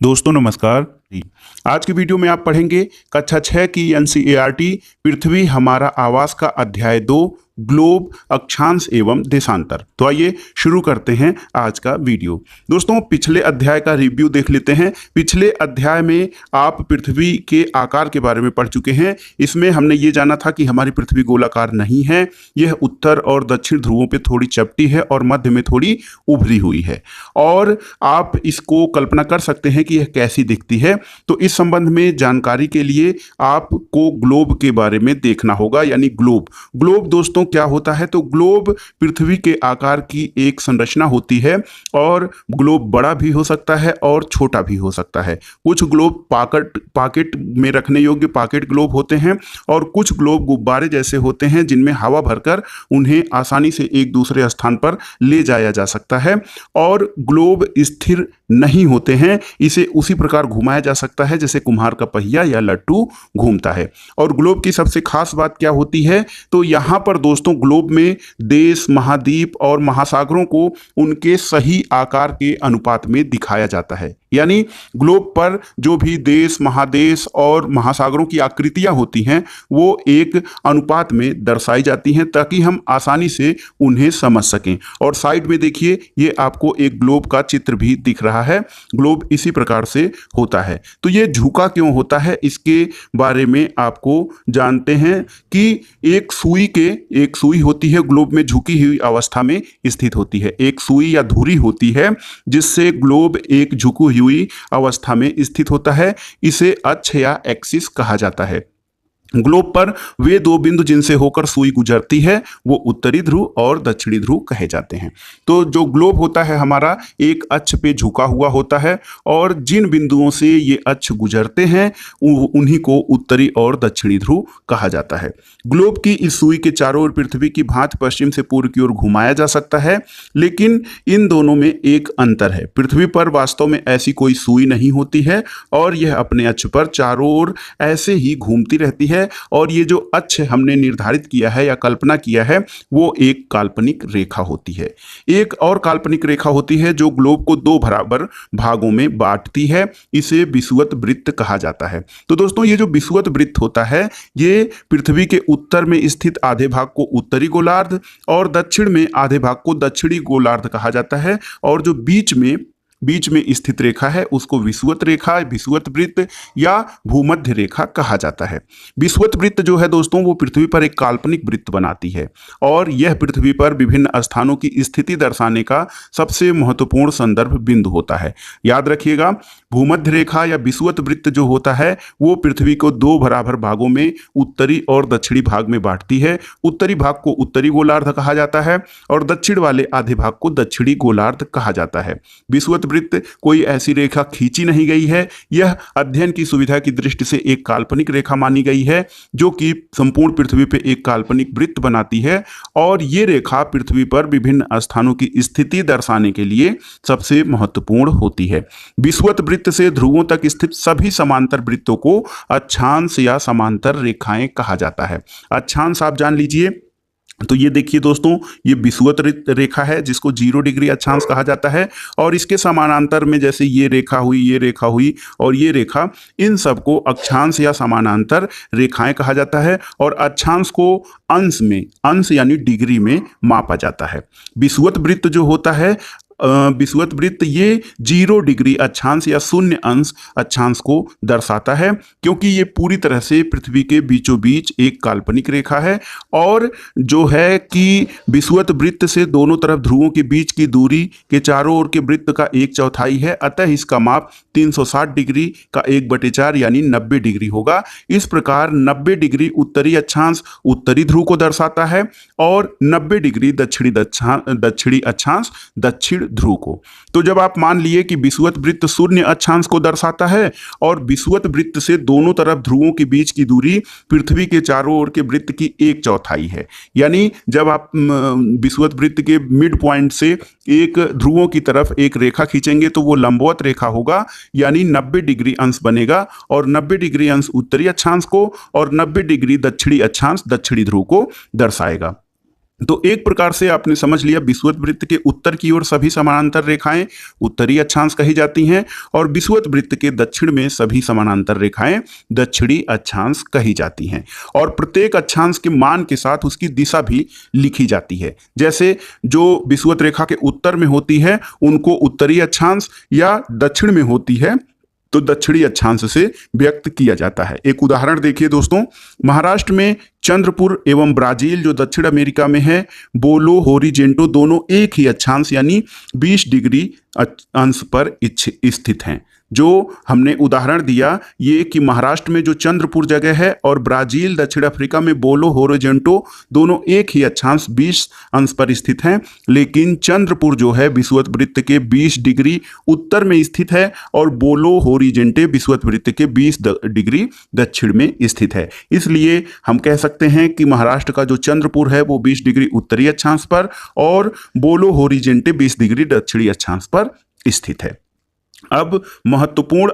दोस्तों नमस्कार। आज की वीडियो में आप पढ़ेंगे कक्षा 6 की एनसीईआरटी पृथ्वी हमारा आवास का अध्याय 2 ग्लोब अक्षांश एवं देशांतर। तो आइए शुरू करते हैं आज का वीडियो। दोस्तों पिछले अध्याय का रिव्यू देख लेते हैं। पिछले अध्याय में आप पृथ्वी के आकार के बारे में पढ़ चुके हैं। इसमें हमने ये जाना था कि हमारी पृथ्वी गोलाकार नहीं है, यह उत्तर और दक्षिण ध्रुवों पे थोड़ी चपटी है और मध्य में थोड़ी उभरी हुई है। और आप इसको कल्पना कर सकते हैं कि यह कैसी दिखती है। तो इस संबंध में जानकारी के लिए आपको ग्लोब के बारे में देखना होगा, यानी ग्लोब दोस्तों क्या होता है। तो ग्लोब पृथ्वी के आकार की एक संरचना होती है और ग्लोब बड़ा भी हो सकता है और छोटा भी हो सकता है। कुछ ग्लोब पॉकेट में रखने योग्य पॉकेट ग्लोब होते हैं और कुछ ग्लोब गुब्बारे जैसे होते हैं जिनमें हवा भरकर उन्हें आसानी से एक दूसरे स्थान पर ले जाया जा सकता है। और ग्लोब स्थिर नहीं होते हैं, इसे उसी प्रकार घुमाया जा सकता है जैसे कुम्हार का पहिया या लट्टू घूमता है। और ग्लोब की सबसे खास बात क्या होती है, तो यहाँ पर दोस्तों ग्लोब में देश, महाद्वीप और महासागरों को उनके सही आकार के अनुपात में दिखाया जाता है। यानी ग्लोब पर जो भी देश, महादेश और महासागरों की आकृतियां होती हैं वो एक अनुपात में दर्शाई जाती हैं ताकि हम आसानी से उन्हें समझ सकें। और साइड में देखिए ये आपको एक ग्लोब का चित्र भी दिख रहा है। ग्लोब इसी प्रकार से होता है। तो ये झुका क्यों होता है इसके बारे में आपको जानते हैं कि एक सुई होती है ग्लोब में, झुकी हुई अवस्था में स्थित होती है। एक सुई या धुरी होती है जिससे ग्लोब एक झुकी हुई अवस्था में स्थित होता है। इसे अक्ष या एक्सिस कहा जाता है। ग्लोब पर वे दो बिंदु जिनसे होकर सुई गुजरती है वो उत्तरी ध्रुव और दक्षिणी ध्रुव कहे जाते हैं। तो जो ग्लोब होता है हमारा एक अक्ष पे झुका हुआ होता है और जिन बिंदुओं से ये अक्ष गुजरते हैं उन्हीं को उत्तरी और दक्षिणी ध्रुव कहा जाता है। ग्लोब की इस सुई के चारों ओर पृथ्वी की भांति पश्चिम से पूर्व की ओर घुमाया जा सकता है, लेकिन इन दोनों में एक अंतर है। पृथ्वी पर वास्तव में ऐसी कोई सुई नहीं होती है और यह अपने अक्ष पर चारों ओर ऐसे ही घूमती रहती है। और ये जो अक्ष हमने निर्धारित किया है या कल्पना किया है वो एक काल्पनिक रेखा होती है। एक और काल्पनिक रेखा होती है जो ग्लोब को दो बराबर भागों में बांटती है, इसे विषुवत वृत्त कहा जाता है। तो दोस्तों ये जो विषुवत वृत्त होता है ये पृथ्वी के उत्तर में स्थित आधे भाग को उत्तरी गोलार्ध और दक्षिण में आधे भाग को दक्षिणी गोलार्ध कहा जाता है। और जो बीच में स्थित रेखा है उसको विषुवत रेखा, विषुवत वृत्त या भूमध्य रेखा कहा जाता है। विषुवत वृत्त जो है दोस्तों वो पृथ्वी पर एक काल्पनिक वृत्त बनाती है और यह पृथ्वी पर विभिन्न स्थानों की स्थिति दर्शाने का सबसे महत्वपूर्ण संदर्भ बिंदु होता है। याद रखिएगा भूमध्य रेखा या विषुवत वृत्त जो होता है वो पृथ्वी को दो बराबर भागों में उत्तरी और दक्षिणी भाग में बांटती है। उत्तरी भाग को उत्तरी गोलार्ध कहा जाता है और दक्षिण वाले आधे भाग को दक्षिणी गोलार्ध कहा जाता है। विषुवत वृत्त कोई ऐसी रेखा खींची नहीं गई है, यह अध्ययन की सुविधा की दृष्टि से एक काल्पनिक रेखा मानी गई है जो कि संपूर्ण पृथ्वी पर एक काल्पनिक वृत्त बनाती है। और ये रेखा पृथ्वी पर विभिन्न स्थानों की स्थिति दर्शाने के लिए सबसे महत्वपूर्ण होती है। विषुवत वृत्त से ध्रुवों तक स्थित सभी समांतर वृत्तों को अक्षांश या समांतर रेखाएं कहा जाता है। अक्षांश आप जान लीजिए। तो ये देखिए दोस्तों ये विषुवत रेखा है जिसको 0 डिग्री अक्षांश कहा जाता है और इसके समानांतर में जैसे ये रेखा हुई और ये रेखा, इन सबको अक्षांश या समानांतर रेखाएं कहा जाता है। और अक्षांश को अंश यानी डिग्री में मापा जाता है। विषुवत वृत्त जो होता है विषुवत वृत्त ये 0 डिग्री अक्षांश या 0 अंश अक्षांश को दर्शाता है क्योंकि ये पूरी तरह से पृथ्वी के बीचों बीच एक काल्पनिक रेखा है। और जो है कि विषुवत वृत्त से दोनों तरफ ध्रुवों के बीच की दूरी के चारों ओर के वृत्त का 1/4 है, अतः इसका माप 360 डिग्री का 1/4 यानी 90 डिग्री होगा। इस प्रकार 90 डिग्री उत्तरी अक्षांश उत्तरी ध्रुव को दर्शाता है और 90 डिग्री दक्षिणी अक्षांश दक्षिण ध्रुव को। तो जब आप मान लिए कि विषुवत वृत्त 0 अक्षांश को दर्शाता है और विषुवत वृत्त से दोनों तरफ ध्रुवों के बीच की दूरी पृथ्वी के चारों ओर के वृत्त की 1/4 है, यानी जब आप विषुवत वृत्त के मिड पॉइंट से एक ध्रुवों की तरफ एक रेखा खींचेंगे तो वो लंबवत रेखा होगा, यानी 90 डिग्री अंश बनेगा और 90 डिग्री अंश उत्तरी अक्षांश को और 90 डिग्री दक्षिणी अक्षांश दक्षिणी ध्रुव को दर्शाएगा। तो एक प्रकार से आपने समझ लिया, विषुवत वृत्त के उत्तर की ओर सभी समानांतर रेखाएं उत्तरी अक्षांश कही जाती हैं और विषुवत वृत्त के दक्षिण में सभी समानांतर रेखाएं दक्षिणी अक्षांश कही जाती हैं। और प्रत्येक अक्षांश के मान के साथ उसकी दिशा भी लिखी जाती है। जैसे जो विषुवत रेखा के उत्तर में होती है उनको उत्तरी अक्षांश या दक्षिण में होती है तो दक्षिणी अक्षांश से व्यक्त किया जाता है। एक उदाहरण देखिए दोस्तों, महाराष्ट्र में चंद्रपुर एवं ब्राजील जो दक्षिण अमेरिका में है, बोलो होरिजेंटो दोनों एक ही अक्षांश यानी 20 डिग्री अंश पर स्थित हैं। जो हमने उदाहरण दिया ये कि महाराष्ट्र में जो चंद्रपुर जगह है और ब्राजील दक्षिण अफ्रीका में बोलो होरिजेंटो दोनों एक ही अक्षांश 20 अंश पर स्थित हैं, लेकिन चंद्रपुर जो है विषुवत वृत्त के 20 डिग्री उत्तर में स्थित है और बोलो होरिजेंटे विषुवत वृत्त के 20 डिग्री दक्षिण में स्थित है। इसलिए हम कह सकते हैं कि महाराष्ट्र का जो चंद्रपुर है वो 20 डिग्री उत्तरी अक्षांश पर और बोलो होरिजेंटे 20 डिग्री दक्षिणी अक्षांश पर स्थित है। अब महत्वपूर्ण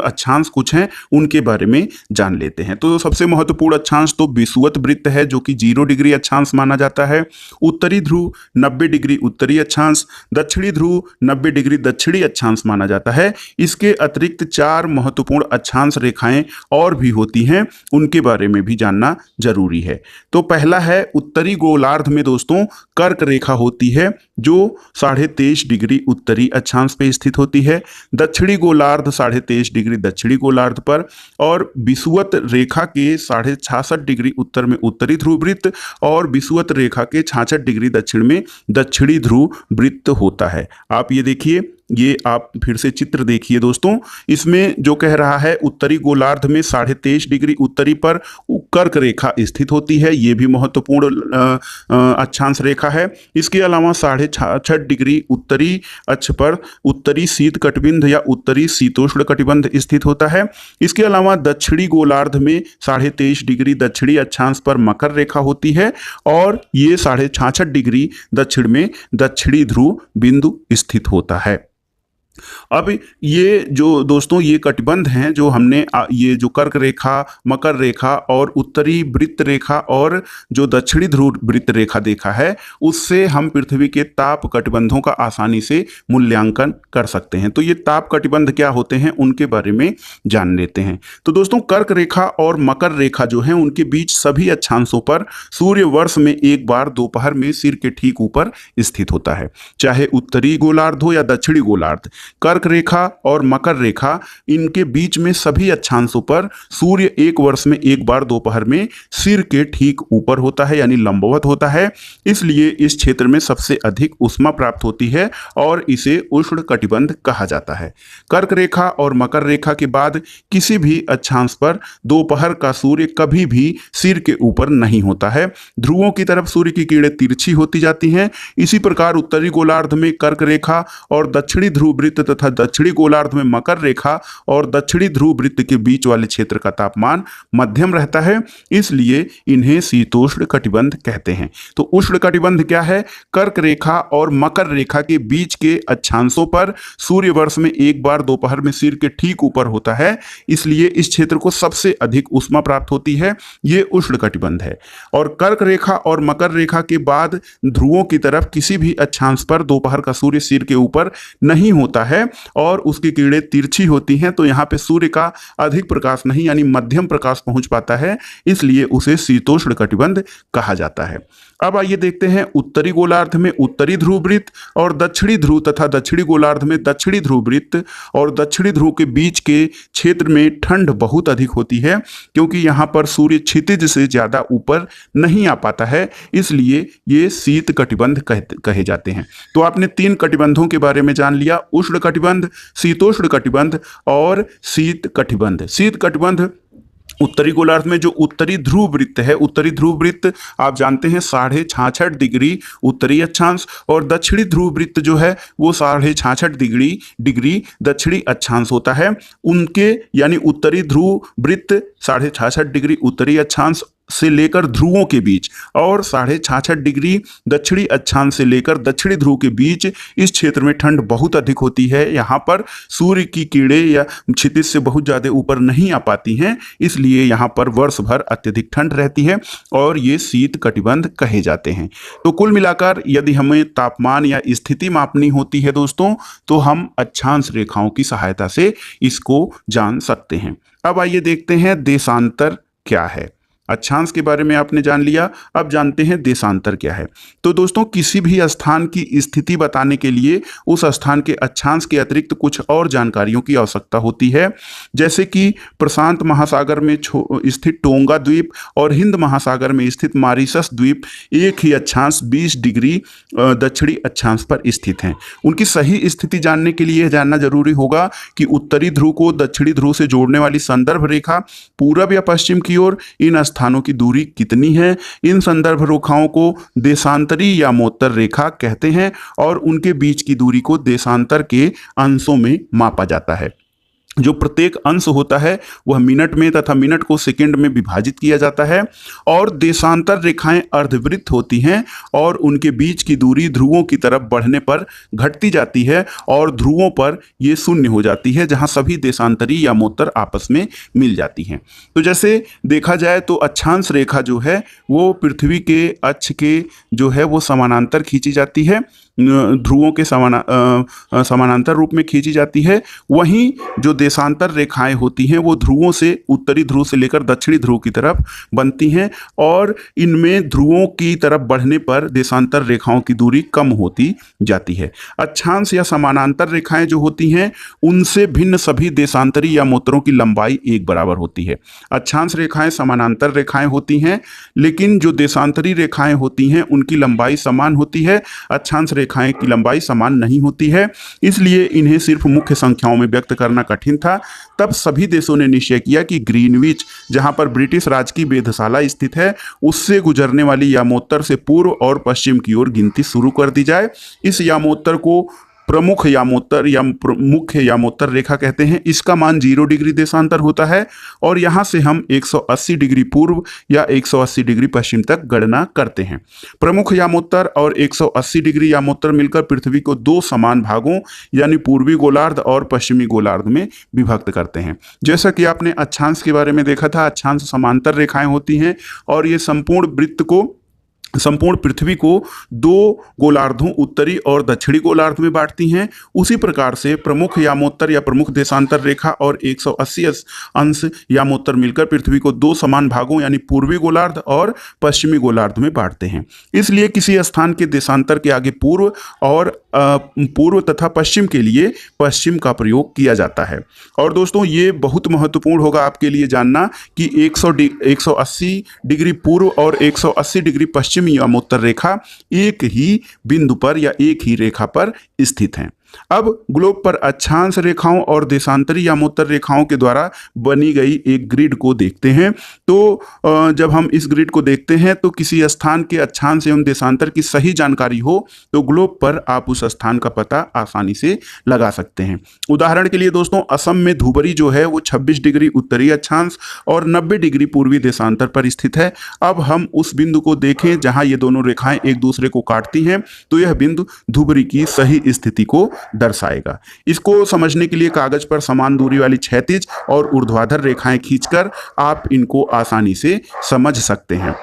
अक्षांश कुछ हैं, उनके बारे में जान लेते हैं। तो सबसे महत्वपूर्ण अक्षांश तो विषुवत वृत्त है जो कि 0 डिग्री अक्षांश माना जाता है। उत्तरी ध्रुव 90 डिग्री उत्तरी अक्षांश, दक्षिणी ध्रुव 90 डिग्री दक्षिणी अक्षांश माना जाता है। इसके अतिरिक्त 4 महत्वपूर्ण अक्षांश रेखाएं और भी होती हैं, उनके बारे में भी जानना जरूरी है। तो पहला है उत्तरी गोलार्ध में दोस्तों कर्क रेखा होती है जो 23.5 डिग्री उत्तरी अक्षांश पे स्थित होती है। दक्षिणी गोलार्ध 23.5 डिग्री दक्षिणी गोलार्ध पर और विषुवत रेखा के 66.5 डिग्री उत्तर में उत्तरी ध्रुव वृत्त और विषुवत रेखा के 66 डिग्री दक्षिण में दक्षिणी ध्रुव वृत्त होता है। आप ये देखिए, ये आप फिर से चित्र देखिए दोस्तों, इसमें जो कह रहा है उत्तरी गोलार्ध में 23.5 डिग्री उत्तरी पर कर्क रेखा स्थित होती है, ये भी महत्वपूर्ण अक्षांश रेखा है। इसके अलावा 66.5 डिग्री उत्तरी अक्ष पर उत्तरी शीत कटिबंध या उत्तरी शीतोष्ण कटिबंध स्थित होता है। इसके अलावा दक्षिणी गोलार्ध में 23.5 डिग्री दक्षिणी अक्षांश पर मकर रेखा होती है और ये 66.5 डिग्री दक्षिण में दक्षिणी ध्रुव बिंदु स्थित होता है। अब ये जो दोस्तों ये कटिबंध हैं जो हमने ये जो कर्क रेखा, मकर रेखा और उत्तरी वृत्त रेखा और जो दक्षिणी ध्रुव वृत्त रेखा देखा है, उससे हम पृथ्वी के ताप कटिबंधों का आसानी से मूल्यांकन कर सकते हैं। तो ये ताप कटिबंध क्या होते हैं उनके बारे में जान लेते हैं। तो दोस्तों कर्क रेखा और मकर रेखा जो है उनके बीच सभी अक्षांशों पर सूर्य वर्ष में एक बार दोपहर में सिर के ठीक ऊपर स्थित होता है, चाहे उत्तरी गोलार्ध हो या दक्षिणी गोलार्ध। कर्क रेखा और मकर रेखा इनके बीच में सभी अक्षांशों पर सूर्य एक वर्ष में एक बार दोपहर में सिर के ठीक ऊपर होता है यानी लंबवत होता है। इसलिए इस क्षेत्र में सबसे अधिक ऊष्मा प्राप्त होती है और इसे उष्ण कटिबंध कहा जाता है। कर्क रेखा और मकर रेखा के बाद किसी भी अक्षांश पर दोपहर का सूर्य कभी भी सिर के ऊपर नहीं होता है। ध्रुवों की तरफ सूर्य की किरणें तिरछी होती जाती हैं। इसी प्रकार उत्तरी गोलार्ध में कर्क रेखा और दक्षिणी ध्रुव वृत्त तथा दक्षिणी गोलार्ध में मकर रेखा और दक्षिणी ध्रुव वृत्त के बीच वाले क्षेत्र का तापमान मध्यम रहता है, इसलिए इन्हें शीतोष्ण कटिबंध कहते हैं। तो उष्ण कटिबंध क्या है? कर्क रेखा और मकर रेखा के बीच के अक्षांशों पर सूर्य वर्ष में एक बार दोपहर में सिर के ठीक ऊपर होता है, इसलिए इस क्षेत्र को सबसे अधिक ऊष्मा प्राप्त होती है। ये उष्ण कटिबंध है। और कर्क रेखा और मकर रेखा के बाद ध्रुवों की तरफ किसी भी अक्षांश पर दोपहर का सूर्य सिर के ऊपर नहीं होता है और उसकी किरणें तिरछी होती हैं, तो यहाँ पे सूर्य का अधिक प्रकाश नहीं यानी मध्यम प्रकाश पहुंच पाता है, इसलिए उसे शीतोष्ण कटिबंध कहा जाता है। अब आइए देखते हैं उत्तरी गोलार्ध में उत्तरी ध्रुव वृत्त और दक्षिणी ध्रुव तथा दक्षिणी गोलार्ध में दक्षिणी ध्रुव वृत्त और दक्षिणी ध्रुव के बीच के क्षेत्र में ठंड बहुत अधिक होती है, क्योंकि यहाँ पर सूर्य क्षितिज से ज़्यादा ऊपर नहीं आ पाता है, इसलिए ये शीत कटिबंध कहे जाते हैं। तो आपने 3 कटिबंधों के बारे में जान लिया, उष्ण कटिबंध, शीतोष्ण कटिबंध और शीत कटिबंध। शीत कटिबंध उत्तरी गोलार्ध में जो उत्तरी ध्रुव वृत्त है, उत्तरी ध्रुव वृत्त आप जानते हैं 66.5 डिग्री उत्तरी अक्षांश और दक्षिणी ध्रुव वृत्त जो है वो 66.5 डिग्री दक्षिणी अक्षांश होता है। उनके यानी उत्तरी ध्रुव वृत्त 66.5 डिग्री उत्तरी अक्षांश से लेकर ध्रुवों के बीच और 66.5 डिग्री दक्षिणी अक्षांश से लेकर दक्षिणी ध्रुव के बीच इस क्षेत्र में ठंड बहुत अधिक होती है। यहाँ पर सूर्य की किरणें या क्षितिज से बहुत ज़्यादा ऊपर नहीं आ पाती हैं, इसलिए यहाँ पर वर्ष भर अत्यधिक ठंड रहती है और ये शीत कटिबंध कहे जाते हैं। तो कुल मिलाकर यदि हमें तापमान या स्थिति मापनी होती है दोस्तों, तो हम अक्षांश रेखाओं की सहायता से इसको जान सकते हैं। अब आइए देखते हैं देशांतर क्या है। अक्षांश के बारे में आपने जान लिया, अब जानते हैं देशांतर क्या है। तो दोस्तों किसी भी स्थान की स्थिति बताने के लिए उस स्थान के अक्षांश के अतिरिक्त कुछ और जानकारियों की आवश्यकता होती है, जैसे कि प्रशांत महासागर में स्थित टोंगा द्वीप और हिंद महासागर में स्थित मॉरिशस द्वीप एक ही अक्षांश 20 डिग्री दक्षिणी अक्षांश पर स्थित हैं। उनकी सही स्थिति जानने के लिए जानना जरूरी होगा कि उत्तरी ध्रुव को दक्षिणी ध्रुव से जोड़ने वाली संदर्भ रेखा पूरब या पश्चिम की ओर इन स्थानों की दूरी कितनी है। इन संदर्भ रेखाओं को देशांतरी यामोत्तर रेखा कहते हैं और उनके बीच की दूरी को देशांतर के अंशों में मापा जाता है। जो प्रत्येक अंश होता है वह मिनट में तथा मिनट को सेकंड में विभाजित किया जाता है और देशांतर रेखाएं अर्धवृत्त होती हैं और उनके बीच की दूरी ध्रुवों की तरफ बढ़ने पर घटती जाती है और ध्रुवों पर ये शून्य हो जाती है, जहां सभी देशांतरी यामोत्तर आपस में मिल जाती हैं। तो जैसे देखा जाए तो अक्षांश रेखा जो है वो पृथ्वी के अक्ष के जो है वो समानांतर खींची जाती है, ध्रुवों के समानांतर रूप में खींची जाती है। वहीं जो देशांतर रेखाएं होती हैं वो ध्रुवों से उत्तरी ध्रुव से लेकर दक्षिणी ध्रुव की तरफ बनती हैं और इनमें ध्रुवों की तरफ बढ़ने पर देशांतर रेखाओं की दूरी कम होती जाती है। अक्षांश या समानांतर रेखाएं जो होती हैं उनसे भिन्न सभी देशांतरी यामोत्तरों की लंबाई एक बराबर होती है। अक्षांश रेखाएं समानांतर रेखाएं होती हैं, लेकिन जो देशांतरी रेखाएं होती हैं उनकी लंबाई समान होती है। अक्षांश रेखाएं की लंबाई समान नहीं होती है, इसलिए इन्हें सिर्फ मुख्य संख्याओं में व्यक्त करना कठिन था। तब सभी देशों ने निश्चय किया कि ग्रीनविच, जहां पर ब्रिटिश राज की वेधशाला स्थित है, उससे गुजरने वाली यामोत्तर से पूर्व और पश्चिम की ओर गिनती शुरू कर दी जाए। इस यामोत्तर को प्रमुख यामोत्तर या मुख्य यामोत्तर रेखा कहते हैं। इसका मान 0 डिग्री देशांतर होता है और यहाँ से हम 180 डिग्री पूर्व या 180 डिग्री पश्चिम तक गणना करते हैं। प्रमुख यामोत्तर और 180 डिग्री यामोत्तर मिलकर पृथ्वी को 2 समान भागों यानी पूर्वी गोलार्ध और पश्चिमी गोलार्ध में विभक्त करते हैं। जैसा कि आपने अक्षांश के बारे में देखा था, अक्षांश समांतर रेखाएं होती हैं और ये संपूर्ण पृथ्वी को 2 गोलार्धों उत्तरी और दक्षिणी गोलार्ध में बांटती हैं। उसी प्रकार से प्रमुख यामोत्तर या प्रमुख देशांतर रेखा और 180 अंश यामोत्तर मिलकर पृथ्वी को 2 समान भागों यानी पूर्वी गोलार्ध और पश्चिमी गोलार्ध में बांटते हैं। इसलिए किसी स्थान के देशांतर के आगे पूर्व तथा पश्चिम के लिए पश्चिम का प्रयोग किया जाता है। और दोस्तों ये बहुत महत्वपूर्ण होगा आपके लिए जानना कि 180 डिग्री पूर्व और 180 डिग्री पश्चिम यामोत्तर रेखा एक ही बिंदु पर या एक ही रेखा पर स्थित हैं। अब ग्लोब पर अक्षांश रेखाओं और देशांतरी यामोत्तर रेखाओं के द्वारा बनी गई एक ग्रिड को देखते हैं। तो जब हम इस ग्रिड को देखते हैं तो किसी स्थान के अक्षांश एवं देशांतर की सही जानकारी हो तो ग्लोब पर आप उस स्थान का पता आसानी से लगा सकते हैं। उदाहरण के लिए दोस्तों, असम में धुबरी जो है वो 26 डिग्री उत्तरी अक्षांश और 90 डिग्री पूर्वी देशांतर पर स्थित है। अब हम उस बिंदु को देखें जहां ये दोनों रेखाएं एक दूसरे को काटती हैं, तो यह बिंदु धुबरी की सही स्थिति को दर्शाएगा। इसको समझने के लिए कागज पर समान दूरी वाली क्षैतिज और ऊर्ध्वाधर रेखाएं खींचकर आप इनको आसानी से समझ सकते हैं।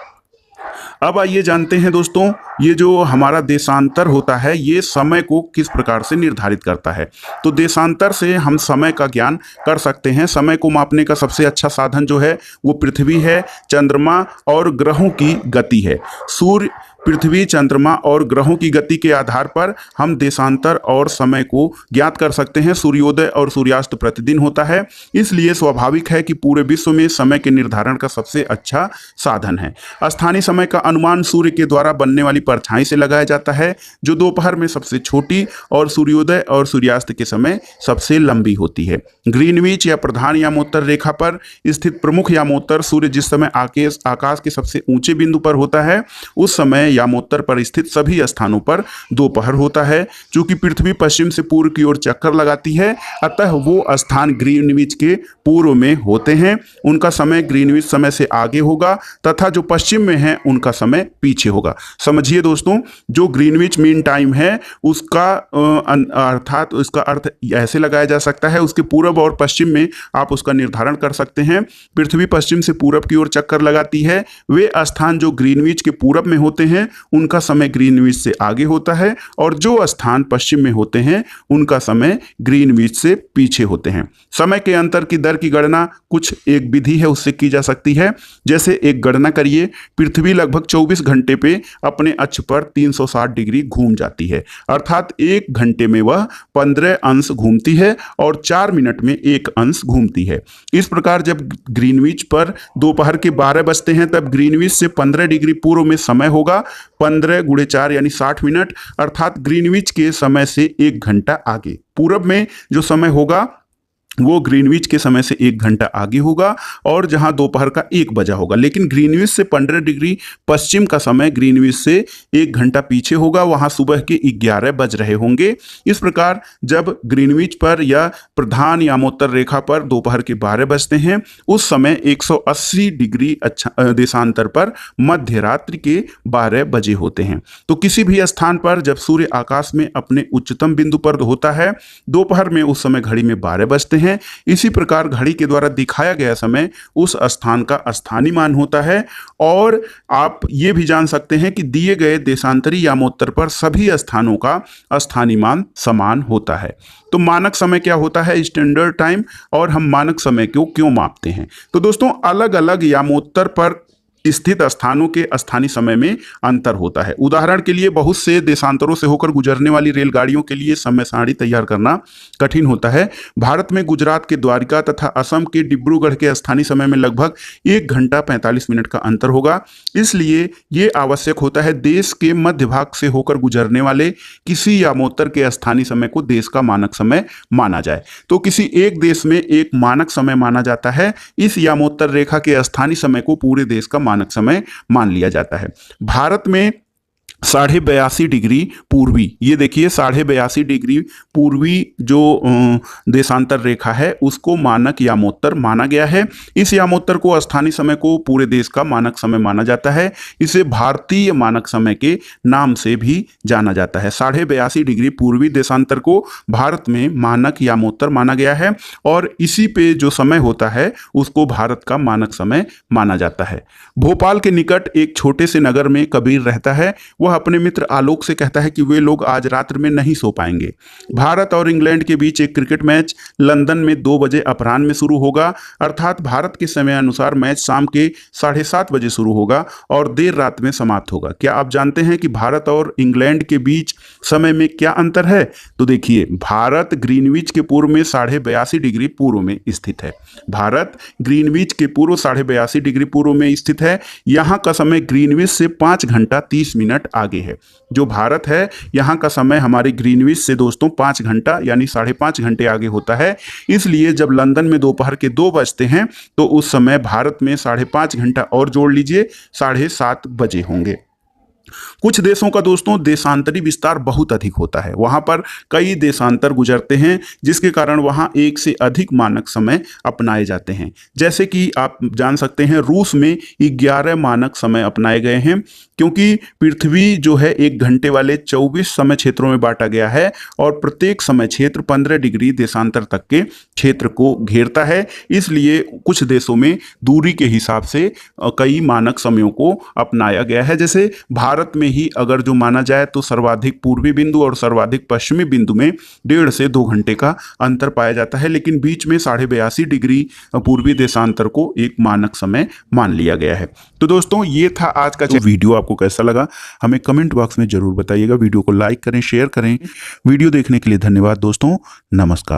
अब आइए जानते हैं दोस्तों, ये जो हमारा देशांतर होता है ये समय को किस प्रकार से निर्धारित करता है। तो देशांतर से हम समय का ज्ञान कर सकते हैं। समय को मापने का सबसे अच्छा साधन जो है वो पृथ्वी है, चंद्रमा और ग्रहों की गति है। सूर्य, पृथ्वी, चंद्रमा और ग्रहों की गति के आधार पर हम देशांतर और समय को ज्ञात कर सकते हैं। सूर्योदय और सूर्यास्त प्रतिदिन होता है, इसलिए स्वाभाविक है कि पूरे विश्व में समय के निर्धारण का सबसे अच्छा साधन है। स्थानीय समय का अनुमान सूर्य के द्वारा बनने वाली परछाई से लगाया जाता है, जो दोपहर में सबसे छोटी और सूर्योदय और सूर्यास्त के समय सबसे लंबी होती है। ग्रीनविच या प्रधान यामोत्तर रेखा पर स्थित प्रमुख यामोत्तर सूर्य जिस समय आकाश के सबसे ऊंचे बिंदु पर होता है, उस समय यामोत्तर पर स्थित सभी स्थानों पर दोपहर होता है। चूंकि पृथ्वी पश्चिम से पूर्व की ओर चक्कर लगाती है, अतः वो स्थान ग्रीनविच के पूर्व में होते हैं। उनका समय ग्रीनविच समय से आगे होगा तथा जो पश्चिम में है उनका समय पीछे होगा। समझिए दोस्तों, जो ग्रीनविच मीन टाइम है उसका अर्थात उसका अर्थ ऐसे लगाया जा सकता है, उसके पूर्व और पश्चिम में आप उसका निर्धारण कर सकते हैं। पृथ्वी पश्चिम से पूरब की ओर चक्कर लगाती है, वे स्थान जो ग्रीनविच के पूरब में होते हैं उनका समय ग्रीनविच से आगे होता है, और जो स्थान पश्चिम में होते हैं उनका समय ग्रीनविच से पीछे होते हैं। समय के अंतर की दर की गणना कुछ एक विधि है उससे की जा सकती है। जैसे एक गणना करिए, पृथ्वी लगभग 24 घंटे पे अपने अक्ष पर 360 डिग्री घूम जाती है, अर्थात 1 घंटे में वह 15 अंश घूमती है और 4 मिनट में 1 अंश घूमती है। इस प्रकार जब ग्रीनविच पर दोपहर के 12 बजते हैं तब ग्रीनविच से 15 डिग्री पूर्व में समय होगा 15 × 4 यानी 60 मिनट, अर्थात ग्रीनविच के समय से 1 घंटा आगे। पूरब में जो समय होगा वो ग्रीनविच के समय से 1 घंटा आगे होगा और जहां दोपहर का 1 बजा होगा, लेकिन ग्रीनविच से 15 डिग्री पश्चिम का समय ग्रीनविच से 1 घंटा पीछे होगा, वहां सुबह के 11 बज रहे होंगे। इस प्रकार जब ग्रीनविच पर या प्रधान यामोत्तर रेखा पर दोपहर के 12 बजते हैं उस समय 180 डिग्री देशांतर पर मध्य रात्रि के 12 बजे होते हैं। तो किसी भी स्थान पर जब सूर्य आकाश में अपने उच्चतम बिंदु पर होता है दोपहर में, उस समय घड़ी में 12 बजते हैं। इसी प्रकार घड़ी के द्वारा दिखाया गया समय उस स्थान का स्थानीय मान होता है। और आप ये भी जान सकते हैं कि दिए गए देशांतरी यामोत्तर पर सभी स्थानों का स्थानीय मान समान होता है। तो मानक समय क्या होता है, स्टैंडर्ड टाइम, और हम मानक समय को क्यों मापते हैं। तो दोस्तों अलग अलग यामोत्तर पर स्थित स्थानों के स्थानीय समय में अंतर होता है। उदाहरण के लिए बहुत से देशांतरों से होकर गुजरने वाली रेलगाड़ियों के लिए समय सारणी तैयार करना कठिन होता है। भारत में गुजरात के द्वारका तथा असम के डिब्रूगढ़ के स्थानीय समय में लगभग 1 घंटा 45 मिनट का अंतर होगा। इसलिए ये आवश्यक होता है देश के मध्य भाग से होकर गुजरने वाले किसी यामोत्तर के स्थानीय समय को देश का मानक समय माना जाए। तो किसी एक देश में एक मानक समय माना जाता है, इस यामोत्तर रेखा के स्थानीय समय को पूरे देश का मानक समय मान लिया जाता है। भारत में 82.5 डिग्री पूर्वी, ये देखिए 82.5 डिग्री पूर्वी जो देशांतर रेखा है उसको मानक यामोत्तर माना गया है। इस यामोत्तर को स्थानीय समय को पूरे देश का मानक समय माना जाता है। इसे भारतीय मानक समय के नाम से भी जाना जाता है। 82.5 डिग्री पूर्वी देशांतर को भारत में मानक यामोत्तर माना गया है और इसी पे जो समय होता है उसको भारत का मानक समय माना जाता है। भोपाल के निकट एक छोटे से नगर में कबीर रहता है। वह अपने मित्र आलोक से कहता है कि वे लोग आज रात्र में नहीं सो पाएंगे। भारत और इंग्लैंड के बीच एक क्रिकेट मैच लंदन में 2 बजे अपराह्न में शुरू होगा, अर्थात भारत के समय अनुसार मैच शाम के 7:30 बजे शुरू होगा और देर रात में समाप्त होगा। क्या आप जानते हैं कि भारत और इंग्लैंड के बीच समय में क्या अंतर है? तो देखिए, भारत ग्रीनविच के पूर्व में 82.5 डिग्री पूर्व में स्थित है। भारत ग्रीनविच के पूर्व 82.5 डिग्री पूर्व में स्थित है। यहाँ का समय ग्रीनविच से 5 घंटा 30 मिनट आगे है। जो भारत है यहाँ का समय हमारे ग्रीनविच से दोस्तों 5 घंटा यानी 5.5 घंटे आगे होता है। इसलिए जब लंदन में दोपहर के 2 बजते हैं तो उस समय भारत में 5.5 घंटा और जोड़ लीजिए, 7:30 बजे होंगे। कुछ देशों का दोस्तों देशांतरी विस्तार बहुत अधिक होता है। वहां पर कई देशांतर गुजरते हैं जिसके कारण वहां एक से अधिक मानक समय अपनाए जाते हैं। जैसे कि आप जान सकते हैं रूस में 11 मानक समय अपनाए गए हैं, क्योंकि पृथ्वी जो है 1 घंटे वाले 24 समय क्षेत्रों में बांटा गया है और प्रत्येक समय क्षेत्र 15 डिग्री देशांतर तक के क्षेत्र को घेरता है। इसलिए कुछ देशों में दूरी के हिसाब से कई मानक समयों को अपनाया गया है। जैसे भारत में ही अगर जो माना जाए तो सर्वाधिक पूर्वी बिंदु और सर्वाधिक पश्चिमी बिंदु में 1.5 से 2 घंटे का अंतर पाया जाता है, लेकिन बीच में 82.5 डिग्री पूर्वी देशांतर को एक मानक समय मान लिया गया है। तो दोस्तों ये था आज का वीडियो। आपको कैसा लगा हमें कमेंट बॉक्स में जरूर बताइएगा। वीडियो को लाइक करें, शेयर करें। वीडियो देखने के लिए धन्यवाद दोस्तों। नमस्कार।